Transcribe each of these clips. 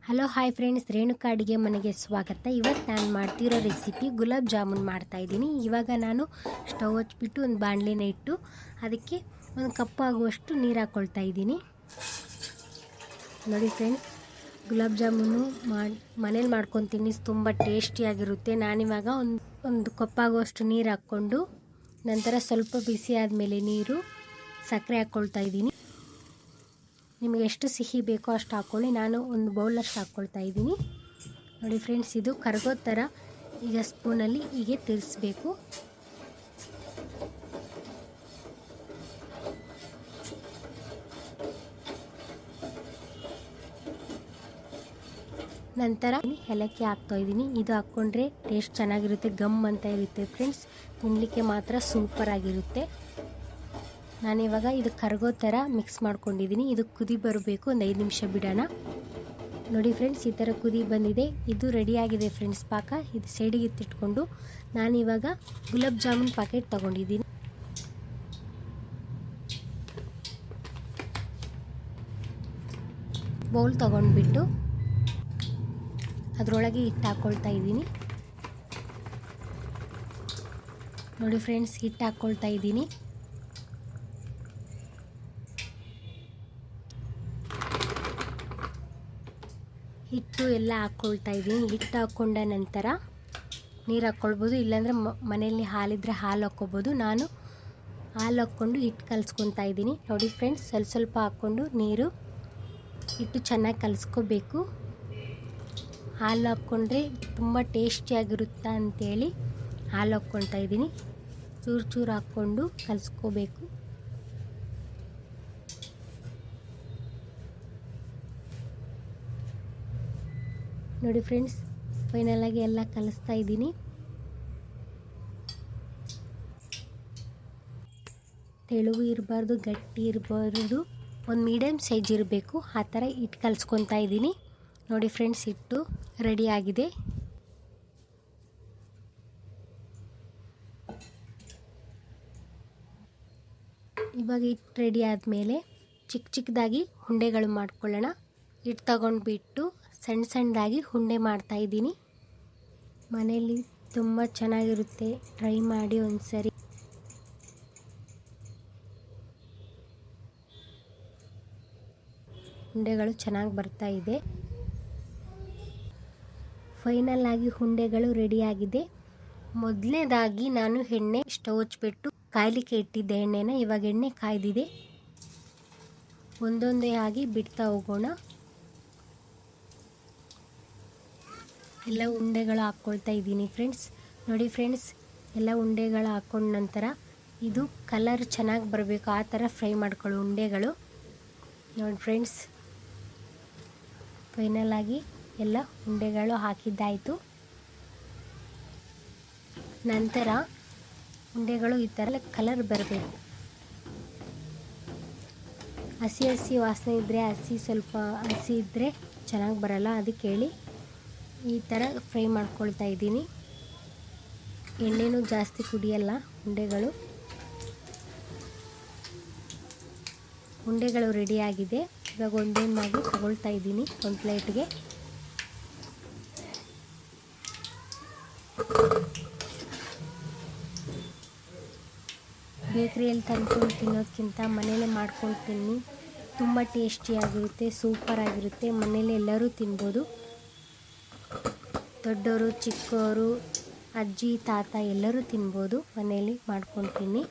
Hello hi friends, Renuka ಅಡುಗೆ ಮನೆಗೆ ಸ್ವಾಗತ. ಇವತ್ತು ನಾನು ಮಾಡ್ತಿರೋ ರೆಸಿಪಿ ಗುಲಾಬ್ ಜಾಮೂನ್ ಮಾಡ್ತಾಯಿದ್ದೀನಿ. ಇವಾಗ ನಾನು ಸ್ಟವ್ ಹಚ್ಬಿಟ್ಟು ಒಂದು ಬಾಣಲೆನ ಇಟ್ಟು ಅದಕ್ಕೆ ಒಂದು ಕಪ್ ಆಗುವಷ್ಟು ನೀರು ಹಾಕ್ಕೊಳ್ತಾ ಇದ್ದೀನಿ. ನೋಡಿ ಫ್ರೆಂಡ್ಸ್, ಗುಲಾಬ್ ಜಾಮೂನು ಮನೇಲಿ ಮಾಡ್ಕೊತೀನಿ, ತುಂಬ ಟೇಸ್ಟಿಯಾಗಿರುತ್ತೆ. ನಾನಿವಾಗ ಒಂದು ಕಪ್ ಆಗುವಷ್ಟು ನೀರು ಹಾಕ್ಕೊಂಡು ನಂತರ ಸ್ವಲ್ಪ ಬಿಸಿ ಆದಮೇಲೆ ನೀರು ಸಕ್ಕರೆ ಹಾಕ್ಕೊಳ್ತಾ ಇದ್ದೀನಿ. ನಿಮಗೆ ಎಷ್ಟು ಸಿಹಿ ಬೇಕೋ ಅಷ್ಟು ಹಾಕ್ಕೊಳ್ಳಿ. ನಾನು ಒಂದು ಬೌಲಷ್ಟು ಹಾಕ್ಕೊಳ್ತಾ ಇದ್ದೀನಿ. ನೋಡಿ ಫ್ರೆಂಡ್ಸ್, ಇದು ಕರಗೋ ಥರ ಈಗ ಸ್ಪೂನಲ್ಲಿ ಹೀಗೆ ತಿರ್ಸ್ಬೇಕು. ನಂತರ ಏಲಕ್ಕಿ ಹಾಕ್ತಾ ಇದ್ದೀನಿ. ಇದು ಹಾಕ್ಕೊಂಡ್ರೆ ಟೇಸ್ಟ್ ಚೆನ್ನಾಗಿರುತ್ತೆ, ಗಮ್ ಅಂತ ಇರುತ್ತೆ ಫ್ರೆಂಡ್ಸ್. ತಿನ್ನಲಿಕ್ಕೆ ಮಾತ್ರ ಸೂಪರ್ ಆಗಿರುತ್ತೆ. ನಾನಿವಾಗ ಇದು ಕರಗೋ ಥರ ಮಿಕ್ಸ್ ಮಾಡ್ಕೊಂಡಿದ್ದೀನಿ. ಇದು ಕುದಿ ಬರಬೇಕು, ಒಂದು 5 ನಿಮಿಷ ಬಿಡೋಣ. ನೋಡಿ ಫ್ರೆಂಡ್ಸ್, ಈ ಥರ ಕುದಿ ಬಂದಿದೆ. ಇದು ರೆಡಿಯಾಗಿದೆ ಫ್ರೆಂಡ್ಸ್ ಪಾಕ. ಇದು ಸೈಡಿಗೆ ಎತ್ತಿಟ್ಕೊಂಡು ನಾನಿವಾಗ ಗುಲಾಬ್ ಜಾಮೂನ್ ಪ್ಯಾಕೆಟ್ ತೊಗೊಂಡಿದ್ದೀನಿ. ಬೌಲ್ ತೊಗೊಂಡ್ಬಿಟ್ಟು ಅದರೊಳಗೆ ಹಿಟ್ಟು ಹಾಕ್ಕೊಳ್ತಾ ಇದ್ದೀನಿ. ನೋಡಿ ಫ್ರೆಂಡ್ಸ್, ಹಿಟ್ಟು ಹಾಕ್ಕೊಳ್ತಾ ಇದ್ದೀನಿ. ಹಿಟ್ಟು ಎಲ್ಲ ಹಾಕ್ಕೊಳ್ತಾ ಇದ್ದೀನಿ. ಹಿಟ್ಟು ಹಾಕ್ಕೊಂಡ ನಂತರ ನೀರು ಹಾಕ್ಕೊಳ್ಬೋದು, ಇಲ್ಲಾಂದರೆ ಮನೆಯಲ್ಲಿ ಹಾಲಿದ್ರೆ ಹಾಲು ಹಾಕ್ಕೊಬೋದು. ನಾನು ಹಾಲು ಹಾಕ್ಕೊಂಡು ಹಿಟ್ಟು ಕಲಿಸ್ಕೊತಾ ಇದ್ದೀನಿ. ನೋಡಿ ಫ್ರೆಂಡ್ಸ್, ಸ್ವಲ್ಪ ಹಾಕ್ಕೊಂಡು ನೀರು ಹಿಟ್ಟು ಚೆನ್ನಾಗಿ ಕಲಿಸ್ಕೋಬೇಕು. ಹಾಲು ಹಾಕ್ಕೊಂಡ್ರೆ ತುಂಬ ಟೇಸ್ಟಿಯಾಗಿರುತ್ತಾ ಅಂಥೇಳಿ ಹಾಲು ಹಾಕ್ಕೊಳ್ತಾ ಇದ್ದೀನಿ. ಚೂರು ಚೂರು ಹಾಕ್ಕೊಂಡು ಕಲಿಸ್ಕೋಬೇಕು. ನೋಡಿ ಫ್ರೆಂಡ್ಸ್, ಫೈನಲಾಗಿ ಎಲ್ಲ ಕಲಿಸ್ತಾ ಇದ್ದೀನಿ. ತೆಳುವು ಇರಬಾರ್ದು, ಗಟ್ಟಿ ಇರಬಾರ್ದು, ಒಂದು ಮೀಡಿಯಮ್ ಸೈಜ್ ಇರಬೇಕು. ಆ ಥರ ಹಿಟ್ಟು ಕಲಿಸ್ಕೊತಾ ಇದ್ದೀನಿ. ನೋಡಿ ಫ್ರೆಂಡ್ಸ್, ಹಿಟ್ಟು ರೆಡಿಯಾಗಿದೆ. ಇವಾಗ ಹಿಟ್ಟು ರೆಡಿ ಆದಮೇಲೆ ಚಿಕ್ಕದಾಗಿ ಉಂಡೆಗಳು ಮಾಡ್ಕೊಳ್ಳೋಣ. ಹಿಟ್ಟು ತಗೊಂಡ್ಬಿಟ್ಟು ಸಣ್ಣದಾಗಿ ಉಂಡೆ ಮಾಡ್ತಾಯಿದ್ದೀನಿ. ಮನೆಯಲ್ಲಿ ತುಂಬ ಚೆನ್ನಾಗಿರುತ್ತೆ, ಟ್ರೈ ಮಾಡಿ ಒಂದ್ಸರಿ. ಉಂಡೆಗಳು ಚೆನ್ನಾಗಿ ಬರ್ತಾ ಇದೆ. ಫೈನಲ್ ಆಗಿ ಉಂಡೆಗಳು ರೆಡಿಯಾಗಿದೆ. ಮೊದಲನೇದಾಗಿ ನಾನು ಎಣ್ಣೆ ಸ್ಟವ್ ಹಚ್ಬಿಟ್ಟು ಕಾಯಲಿಕ್ಕೆ ಇಟ್ಟಿದ್ದೆ ಎಣ್ಣೆನ. ಇವಾಗ ಎಣ್ಣೆ ಕಾಯ್ದಿದೆ. ಒಂದೊಂದೇ ಆಗಿ ಬಿಡ್ತಾ ಹೋಗೋಣ. ಎಲ್ಲ ಉಂಡೆಗಳು ಹಾಕ್ಕೊಳ್ತಾ ಇದ್ದೀನಿ ಫ್ರೆಂಡ್ಸ್. ನೋಡಿ ಫ್ರೆಂಡ್ಸ್, ಎಲ್ಲ ಉಂಡೆಗಳು ಹಾಕ್ಕೊಂಡ ನಂತರ ಇದು ಕಲರ್ ಚೆನ್ನಾಗಿ ಬರಬೇಕು, ಆ ಥರ ಫ್ರೈ ಮಾಡ್ಕೊಳ್ಳೋ ಉಂಡೆಗಳು. ನೋಡಿ ಫ್ರೆಂಡ್ಸ್, ಫೈನಲ್ ಆಗಿ ಎಲ್ಲ ಉಂಡೆಗಳು ಹಾಕಿದ್ದಾಯಿತು. ನಂತರ ಉಂಡೆಗಳು ಈ ಥರ ಕಲರ್ ಬರಬೇಕು. ಹಸಿ ವಾಸನೆ ಇದ್ದರೆ ಸ್ವಲ್ಪ ಹಸಿ ಇದ್ದರೆ ಚೆನ್ನಾಗಿ ಬರಲ್ಲ, ಅದಕ್ಕೆ ಹೇಳಿ ಈ ಥರ ಫ್ರೈ ಮಾಡ್ಕೊಳ್ತಾ ಇದ್ದೀನಿ. ಎಣ್ಣೆನೂ ಜಾಸ್ತಿ ಕುಡಿಯಲ್ಲ ಉಂಡೆಗಳು. ಉಂಡೆಗಳು ರೆಡಿಯಾಗಿದೆ. ಇವಾಗ ಒಂದೊಂದಾಗಿ ತಗೊಳ್ತಾ ಇದ್ದೀನಿ ಒಂದು ಪ್ಲೇಟ್ಗೆ. ಬೇಕ್ರಿಯಲ್ಲಿ ತಂದ್ಕೊಂಡು ತಿನ್ನೋದಕ್ಕಿಂತ ಮನೇಲೇ ಮಾಡ್ಕೊಂಡು ತಿನ್ನಿ, ತುಂಬ ಟೇಸ್ಟಿಯಾಗಿರುತ್ತೆ, ಸೂಪರಾಗಿರುತ್ತೆ. ಮನೇಲಿ ಎಲ್ಲರೂ ತಿನ್ಬೋದು. ದೊಡ್ಡವರು, ಚಿಕ್ಕವರು, ಅಜ್ಜಿ, ತಾತ ಎಲ್ಲರೂ ತಿನ್ಬೋದು. ಮನೇಲಿ ಮಾಡ್ಕೊಂಡು ತಿನ್ನಿ.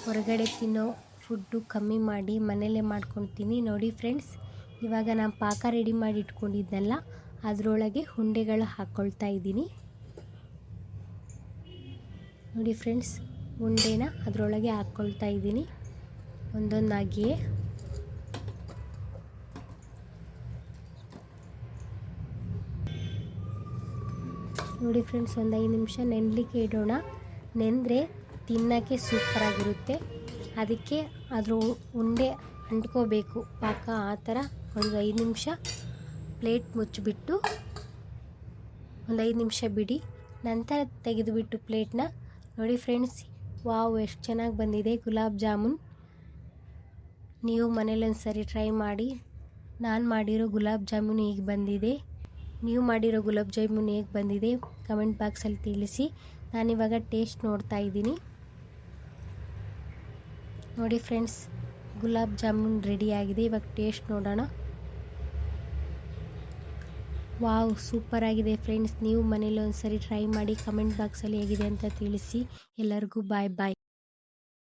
ಹೊರಗಡೆ ತಿನ್ನೋ ಫುಡ್ಡು ಕಮ್ಮಿ ಮಾಡಿ ಮನೇಲೇ ಮಾಡ್ಕೊಂಡು ತಿನ್ನಿ. ನೋಡಿ ಫ್ರೆಂಡ್ಸ್, ಇವಾಗ ನಾನು ಪಾಕ ರೆಡಿ ಮಾಡಿ ಇಟ್ಕೊಂಡಿದ್ದೆನಲ್ಲ, ಅದರೊಳಗೆ ಉಂಡೆಗಳು ಹಾಕ್ಕೊಳ್ತಾ ಇದ್ದೀನಿ. ನೋಡಿ ಫ್ರೆಂಡ್ಸ್, ಉಂಡೆನ ಅದರೊಳಗೆ ಹಾಕ್ಕೊಳ್ತಾ ಇದ್ದೀನಿ ಒಂದೊಂದಾಗಿಯೇ. ನೋಡಿ ಫ್ರೆಂಡ್ಸ್, ಒಂದು 5 ನಿಮಿಷ ನೆನಲಿಕ್ಕೆ ಇಡೋಣ. ನೆಂದರೆ ತಿನ್ನೋಕ್ಕೆ ಸೂಪರಾಗಿರುತ್ತೆ. ಅದಕ್ಕೆ ಅದ್ರ ಉಂಡೆ ಅಂಟ್ಕೋಬೇಕು ಪಾಕ, ಆ ಥರ ಒಂದು 5 ನಿಮಿಷ ಪ್ಲೇಟ್ ಮುಚ್ಚಿಬಿಟ್ಟು ಒಂದು 5 ನಿಮಿಷ ಬಿಡಿ. ನಂತರ ತೆಗೆದುಬಿಟ್ಟು ಪ್ಲೇಟ್ನ ನೋಡಿ ಫ್ರೆಂಡ್ಸ್, ವಾವ್ ಎಷ್ಟು ಚೆನ್ನಾಗಿ ಬಂದಿದೆ ಗುಲಾಬ್ ಜಾಮೂನ್. ನೀವು ಮನೇಲಿ ಒಂದು ಸರಿ ಟ್ರೈ ಮಾಡಿ ನಾನು ಮಾಡಿರೋ ಗುಲಾಬ್ ಜಾಮೂನ್ ಹೇಗೆ ಬಂದಿದೆ, ನೀವು ಮಾಡಿರೋ ಗುಲಾಬ್ ಜಾಮೂನ್ ಹೇಗೆ ಬಂದಿದೆ ಕಮೆಂಟ್ ಬಾಕ್ಸಲ್ಲಿ ತಿಳಿಸಿ. ನಾನಿವಾಗ ಟೇಸ್ಟ್ ನೋಡ್ತಾ ಇದ್ದೀನಿ. ನೋಡಿ ಫ್ರೆಂಡ್ಸ್, ಗುಲಾಬ್ ಜಾಮೂನ್ ರೆಡಿ ಆಗಿದೆ. ಇವಾಗ ಟೇಸ್ಟ್ ನೋಡೋಣ. ವಾವ್, ಸೂಪರ್ ಆಗಿದೆ ಫ್ರೆಂಡ್ಸ್. ನೀವು ಮನೇಲಿ ಒಂದ್ಸರಿ ಟ್ರೈ ಮಾಡಿ ಕಮೆಂಟ್ ಬಾಕ್ಸಲ್ಲಿ ಹೇಗಿದೆ ಅಂತ ತಿಳಿಸಿ. ಎಲ್ಲರಿಗೂ ಬಾಯ್ ಬಾಯ್.